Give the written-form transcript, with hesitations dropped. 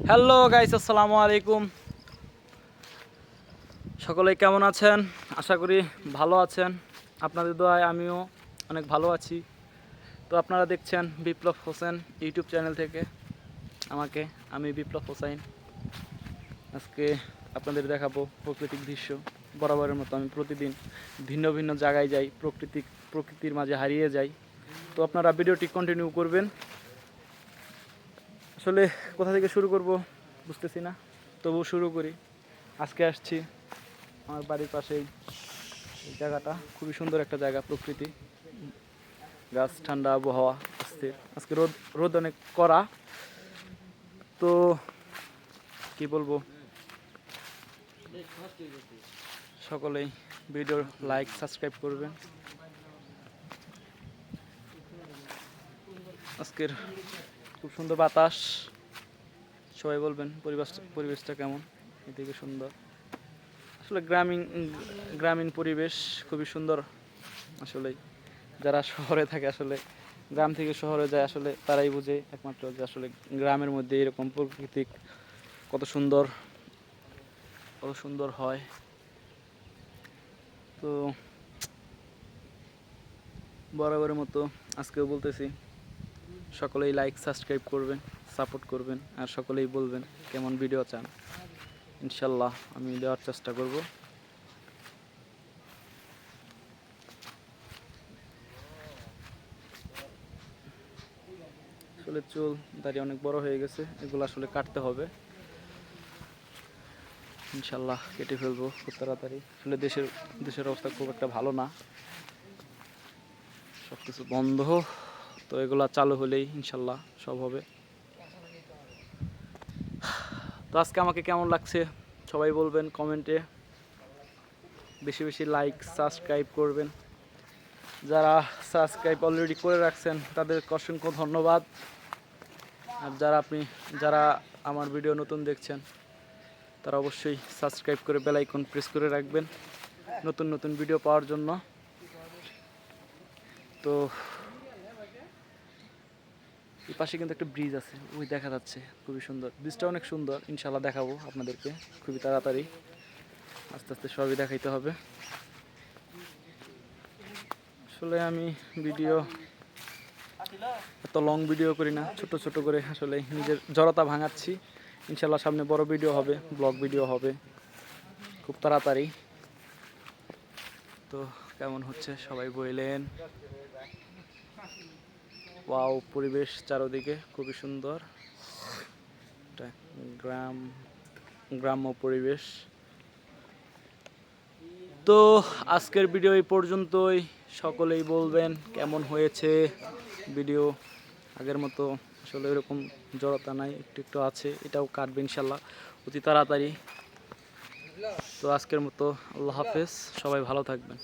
Hello guys, আসসালামু আলাইকুম। সকলে কেমন আছেন? আশা করি ভালো আছেন। আপনাদের দোয়ায় আমিও অনেক ভালো আছি। তো আপনারা দেখছেন বিপ্লব হোসেন ইউটিউব চ্যানেল থেকে আমাকে। আমি বিপ্লব হোসেন। আজকে আপনাদের দেখাবো প্রাকৃতিক দৃশ্য। বরাবরের মতো আমি প্রতিদিন ভিন্ন ভিন্ন জায়গায় যাই, প্রকৃতির মাঝে হারিয়ে যাই। তো আপনারা ভিডিওটি কন্টিনিউ করবেন। আসলে কোথা থেকে শুরু করব বুঝতেছি না, তবু শুরু করি। আজকে আসছি আমার বাড়ির পাশেই। এই জায়গাটা খুবই সুন্দর একটা জায়গা, প্রকৃতি, গাছ, ঠান্ডা আবহাওয়া, আজকে রোদ রোদ অনেক কড়া। তো কি বলবো, সকলেই ভিডিওর লাইক সাবস্ক্রাইব করবেন। আজকের খুব সুন্দর বাতাস, সবাই বলবেন পরিবেশটা কেমন। এদিকে সুন্দর, আসলে গ্রামীণ পরিবেশ খুবই সুন্দর। আসলে যারা শহরে থাকে, আসলে গ্রাম থেকে শহরে যায়, আসলে তারাই বুঝে একমাত্র যে আসলে গ্রামের মধ্যে এরকম প্রাকৃতিক কত সুন্দর হয়। তো বরাবরের মতো আজকেও বলতেছি, সকলেই লাইক সাবস্ক্রাইব করবেন, সাপোর্ট করবেন, আর সকলেই বলবেন কেমন ভিডিও চান। ইনশাল্লাহ আমি দেওয়ার চেষ্টা করব। আসলে চুল দাড়ি অনেক বড় হয়ে গেছে, এগুলো আসলে কাটতে হবে। ইনশাল্লাহ কেটে ফেলবো খুব তাড়াতাড়ি। আসলে দেশের অবস্থা খুব একটা ভালো না, সব কিছু বন্ধ। তো এগুলা চালু হলেই ইনশাল্লাহ সব হবে। তো আজকে আমাকে কেমন লাগছে সবাই বলবেন কমেন্টে। বেশি বেশি লাইক সাবস্ক্রাইব করবেন। যারা সাবস্ক্রাইব অলরেডি করে রাখছেন তাদেরকে অসংখ্য ধন্যবাদ। আর যারা আমার ভিডিও নতুন দেখছেন, তারা অবশ্যই সাবস্ক্রাইব করে বেল আইকন প্রেস করে রাখবেন নতুন নতুন ভিডিও পাওয়ার জন্য। তো এই পাশে কিন্তু একটা ব্রিজ আছে, ওই দেখা যাচ্ছে, খুবই সুন্দর। ব্রিজটা অনেক সুন্দর, ইনশাল্লাহ দেখাবো আপনাদেরকে খুবই তাড়াতাড়ি। আস্তে আস্তে সবই দেখাইতে হবে। আসলে আমি এত লং ভিডিও করি না, ছোট ছোট করে আসলে নিজের জড়তা ভাঙাচ্ছি। ইনশাল্লাহ সামনে বড় ভিডিও হবে, ব্লগ ভিডিও হবে খুব তাড়াতাড়ি। তো কেমন হচ্ছে সবাই বললেন। ওয়াও, পরিবেশ চারদিকে খুবই সুন্দর, একটা গ্রাম্য পরিবেশ। তো আজকের ভিডিও এই পর্যন্তই। সকলেই বলবেন কেমন হয়েছে ভিডিও। আগের মতো আসলে এরকম জড়তা নাই, একটু একটু আছে, এটাও কাটবে ইনশাল্লাহ অতি তাড়াতাড়ি। তো আজকের মতো আল্লাহ হাফেজ, সবাই ভালো থাকবেন।